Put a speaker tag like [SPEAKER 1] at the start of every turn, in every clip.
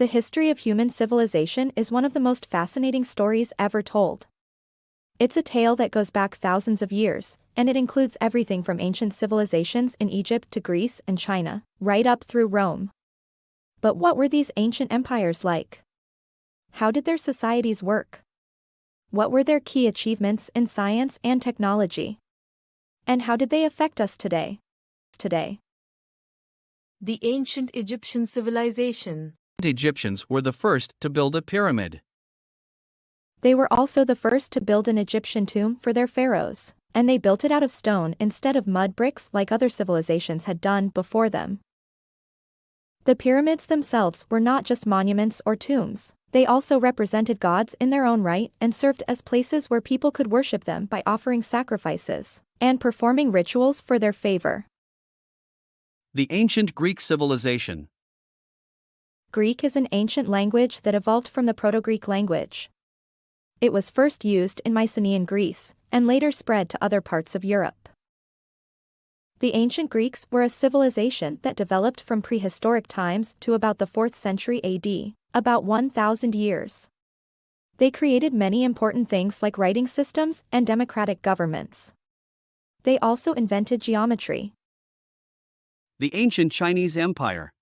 [SPEAKER 1] The history of human civilization is one of the most fascinating stories ever told. It's a tale that goes back thousands of years, and it includes everything from ancient civilizations in Egypt to Greece and China, right up through Rome. But what were these ancient empires like? How did their societies work? What were their key achievements in science and technology? And how did they affect us today?
[SPEAKER 2] The ancient Egyptian civilization.
[SPEAKER 3] Egyptians were the first to build a pyramid.
[SPEAKER 1] They were also the first to build an Egyptian tomb for their pharaohs, and they built it out of stone instead of mud bricks like other civilizations had done before them. The pyramids themselves were not just monuments or tombs, they also represented gods in their own right and served as places where people could worship them by offering sacrifices and performing rituals for their favor.
[SPEAKER 3] The ancient Greek civilization.
[SPEAKER 1] Greek is an ancient language that evolved from the Proto-Greek language. It was first used in Mycenaean Greece, and later spread to other parts of Europe. The ancient Greeks were a civilization that developed from prehistoric times to about the 4th century AD, about 1,000 years. They created many important things like writing systems and democratic governments. They also invented geometry.
[SPEAKER 3] The ancient Chinese Empire.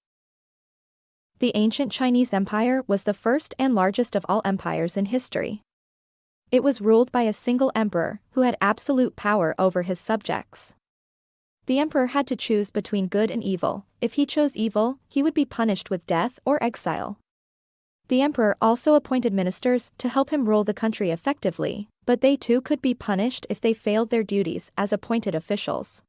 [SPEAKER 1] The ancient Chinese Empire was the first and largest of all empires in history. It was ruled by a single emperor who had absolute power over his subjects. The emperor had to choose between good and evil. If he chose evil, he would be punished with death or exile. The emperor also appointed ministers to help him rule the country effectively, but they too could be punished if they failed their duties as appointed officials.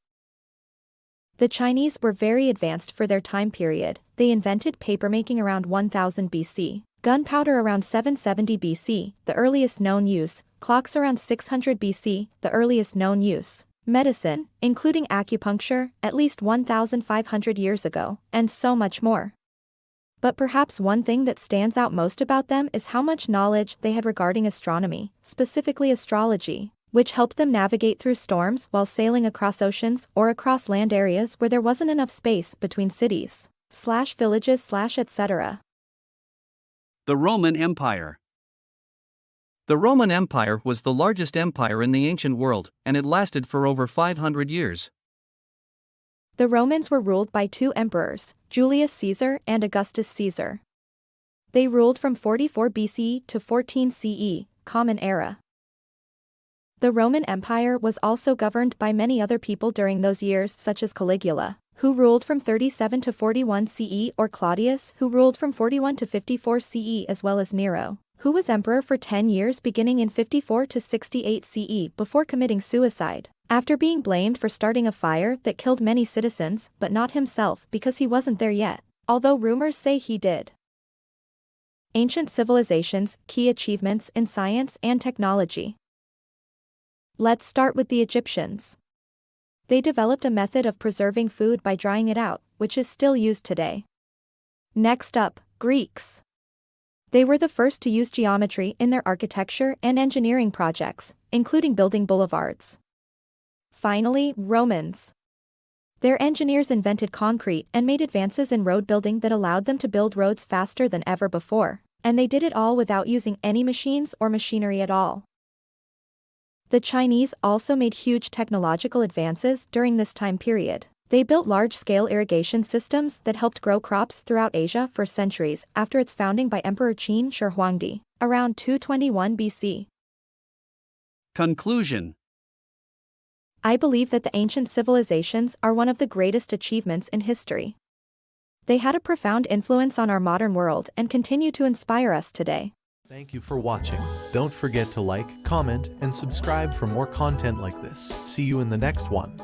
[SPEAKER 1] The Chinese were very advanced for their time period. They invented papermaking around 1000 BC, gunpowder around 770 BC, the earliest known use, clocks around 600 BC, the earliest known use, medicine, including acupuncture, at least 1,500 years ago, and so much more. But perhaps one thing that stands out most about them is how much knowledge they had regarding astronomy, specifically astrology, which helped them navigate through storms while sailing across oceans or across land areas where there wasn't enough space between cities/villages/ etc.
[SPEAKER 3] The Roman Empire. The Roman Empire was the largest empire in the ancient world, and it lasted for over 500 years.
[SPEAKER 1] The Romans were ruled by two emperors, Julius Caesar and Augustus Caesar. They ruled from 44 BC to 14 CE, Common Era. The Roman Empire was also governed by many other people during those years, such as Caligula, who ruled from 37 to 41 CE, or Claudius, who ruled from 41 to 54 CE, as well as Nero, who was emperor for 10 years beginning in 54 to 68 CE before committing suicide, after being blamed for starting a fire that killed many citizens but not himself because he wasn't there yet, although rumors say he did. Ancient civilizations, key achievements in science and technology. Let's start with the Egyptians. They developed a method of preserving food by drying it out, which is still used today. Next up, Greeks. They were the first to use geometry in their architecture and engineering projects, including building boulevards. Finally, Romans. Their engineers invented concrete and made advances in road building that allowed them to build roads faster than ever before, and they did it all without using any machines or machinery at all. The Chinese also made huge technological advances during this time period. They built large-scale irrigation systems that helped grow crops throughout Asia for centuries after its founding by Emperor Qin Shi Huangdi, around 221 BC.
[SPEAKER 3] Conclusion.
[SPEAKER 1] I believe that the ancient civilizations are one of the greatest achievements in history. They had a profound influence on our modern world and continue to inspire us today.
[SPEAKER 4] Thank you for watching. Don't forget to like, comment, and subscribe for more content like this. See you in the next one.